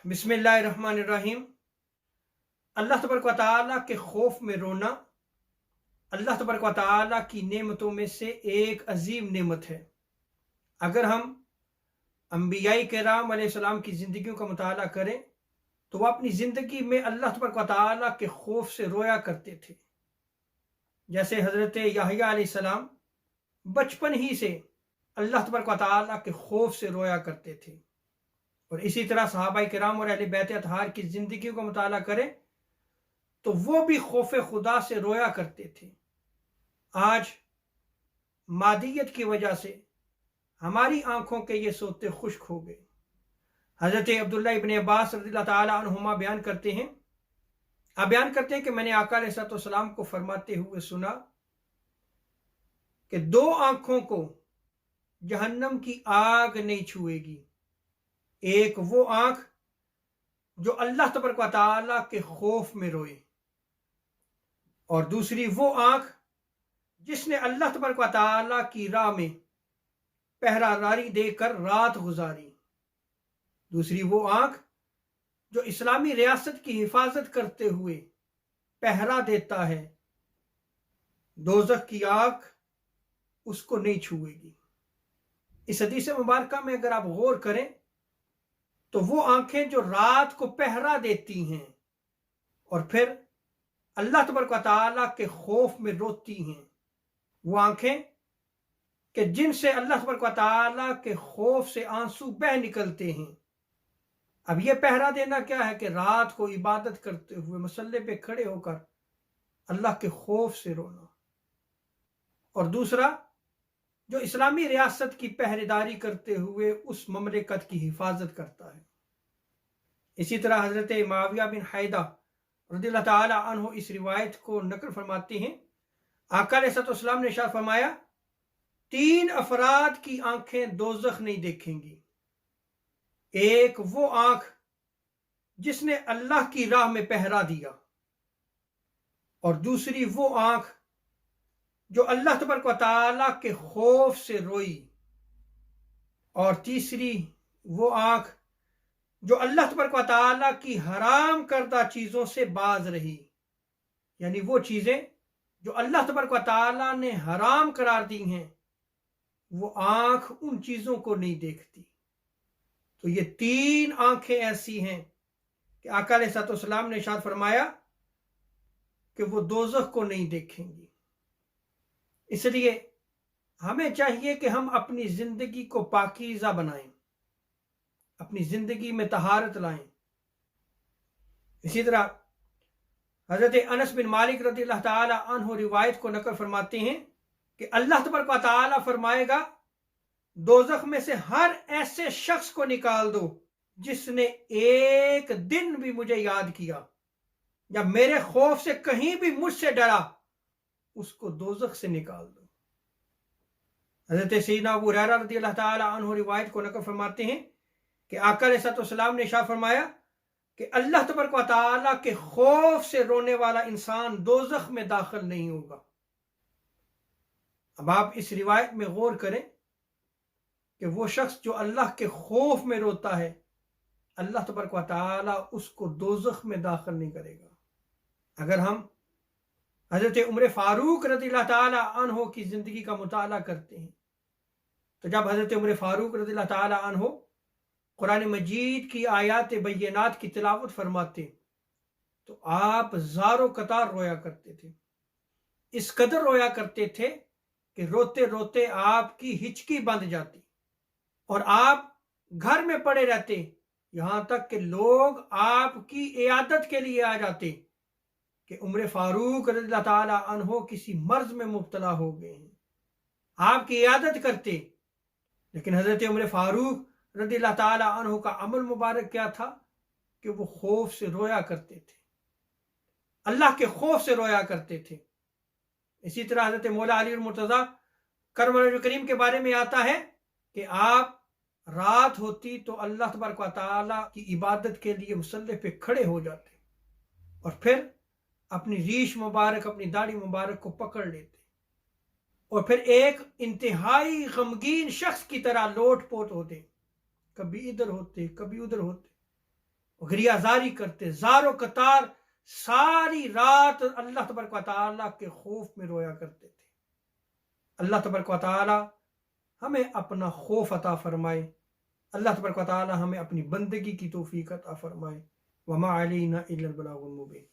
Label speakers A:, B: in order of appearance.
A: बिस्मिल्लाहिर्रहमानिर्रहीम। अल्लाह तबारक व तआला के खौफ में रोना अल्लाह तबारक व तआला की नेमतों में से एक अजीम नेमत है। अगर हम अंबियाई किराम अलैहिस्सलाम की ज़िंदगियों का मुताला करें तो वह अपनी ज़िंदगी में अल्लाह तबारक व तआला के खौफ से रोया करते थे। जैसे हज़रत याहया अलैहिस्सलाम बचपन ही से अल्लाह तबारक व तआला के खौफ से रोया करते थे। और इसी तरह सहाबाए किराम और अहले बैत अतहार की ज़िंदगियों का मुताला करें तो वो भी खौफ खुदा से रोया करते थे। आज मादियत की वजह से हमारी आंखों के ये सोते खुश्क हो गए। हज़रत अब्दुल्ला इब्न अब्बास रज़ियल्लाहु ताला अन्हुमा बयान करते हैं कि मैंने आका अलैहिस्सलाम को फरमाते हुए सुना कि दो आंखों को जहन्नम की आग नहीं छुएगी। एक वो आंख जो अल्लाह तबारक व तआला के खौफ में रोए और दूसरी वो आंख जिसने अल्लाह तबारक व तआला की राह में पहरादारी देकर रात गुजारी। दूसरी वो आंख जो इस्लामी रियासत की हिफाजत करते हुए पहरा देता है। दोज़ख की आग उसको नहीं छुएगी। इस हदीस मुबारका में अगर आप गौर करें तो वो आंखें जो रात को पहरा देती हैं और फिर अल्लाह तबारक व तआला के खौफ में रोती हैं, वो आंखें कि जिनसे अल्लाह तबारक व तआला के खौफ से आंसू बह निकलते हैं। अब ये पहरा देना क्या है कि रात को इबादत करते हुए मसल्ले पे खड़े होकर अल्लाह के खौफ से रोना, और दूसरा जो इस्लामी रियासत की पहरेदारी करते हुए उस ममलिकत की हिफाजत करता है। इसी तरह हज़रत मुआविया बिन हैदा रज़ियल्लाहु ताला अन्हु इस रिवायत को नकल फरमाते हैं। आका अलैहिस्सलाम ने इरशाद फरमाया, 3 अफराद की आंखें दोज़ख नहीं देखेंगी। एक वो आंख जिसने अल्लाह की राह में पहरा दिया, और दूसरी वो आंख जो अल्लाह तबारक व तआला के खौफ से रोई, और तीसरी वो आंख जो अल्लाह तबारक व तआला की हराम करदा चीज़ों से बाज रही। यानी वो चीज़ें जो अल्लाह तबारक व तआला ने हराम करार दी हैं, वो आंख उन चीज़ों को नहीं देखती। तो ये 3 आंखें ऐसी हैं कि आका अलैहिस्सलाम ने इरशाद फरमाया कि वो दोज़ख को नहीं देखेंगी। इसलिए हमें चाहिए कि हम अपनी ज़िंदगी को पाकीज़ा बनाएं, अपनी ज़िंदगी में तहारत लाएं। इसी तरह हज़रत अनस बिन मालिक रज़ियल्लाहु ताला अन्हु रिवायत को नकल फरमाते हैं कि अल्लाह तबारक व तआला फरमाएगा, दोज़ख में से हर ऐसे शख्स को निकाल दो जिसने एक दिन भी मुझे याद किया या मेरे खौफ से कहीं भी मुझसे डरा, उसको दोज़ख से निकाल दो। हज़रत सैयदना अबू हुरैरा रज़ियल्लाहु ताला अन्हु रिवायत को नकल फरमाते हैं कि आका अलैहिस्सलाम ने इरशाद फरमाया कि अल्लाह तबारक व तआला के खौफ से रोने वाला इंसान दोज़ख में दाखिल नहीं होगा। अब आप इस रिवायत में गौर करें कि वो शख्स जो अल्लाह के खौफ में रोता है, अल्लाह तबारक व तआला उसको दोज़ख में दाखिल नहीं करेगा। अगर हम हज़रत उमर फारूक रज़ियल्लाहु ताला अन्हु की ज़िंदगी का मुताला करते हैं तो जब हज़रत उमर फारूक रज़ियल्लाहु ताला अन्हु कुरान मजीद की आयात बय्यनात की तिलावत फरमाते तो आप ज़ारो कतार रोया करते थे। इस कदर रोया करते थे कि रोते रोते आपकी हिचकी बंध जाती और आप घर में पड़े रहते, यहाँ तक कि लोग आपकी इयादत के लिए आ जाते कि उमर फारूक रज़ियल्लाहु ताला अन्हु किसी मर्ज में मुब्तला हो गए हैं, आपकी इयादत करते। लेकिन हज़रत उमर फारूक रज़ियल्लाहु ताला अन्हु का अमल मुबारक क्या था कि वो खौफ से रोया करते थे, अल्लाह के खौफ से रोया करते थे। इसी तरह हज़रत मौला अली मुर्तज़ा करम करीम के बारे में आता है कि आप रात होती तो अल्लाह तबारक व तआला की इबादत के लिए मुसल्ले पे खड़े हो जाते और फिर अपनी रीश मुबारक, अपनी दाढ़ी मुबारक को पकड़ लेते और फिर एक इंतहाई गमगीन शख्स की तरह लोट पोट होते, कभी इधर होते कभी उधर होते, غریہ زاری کرتے، زار و قطار ساری رات اللہ تبارک و تعالیٰ کے خوف میں رویا کرتے تھے۔ اللہ تبارک و تعالیٰ ہمیں اپنا خوف عطا فرمائے، اللہ تبارک و تعالیٰ ہمیں اپنی بندگی کی توفیق عطا فرمائے۔ وما علینا الا البلاغ المبین۔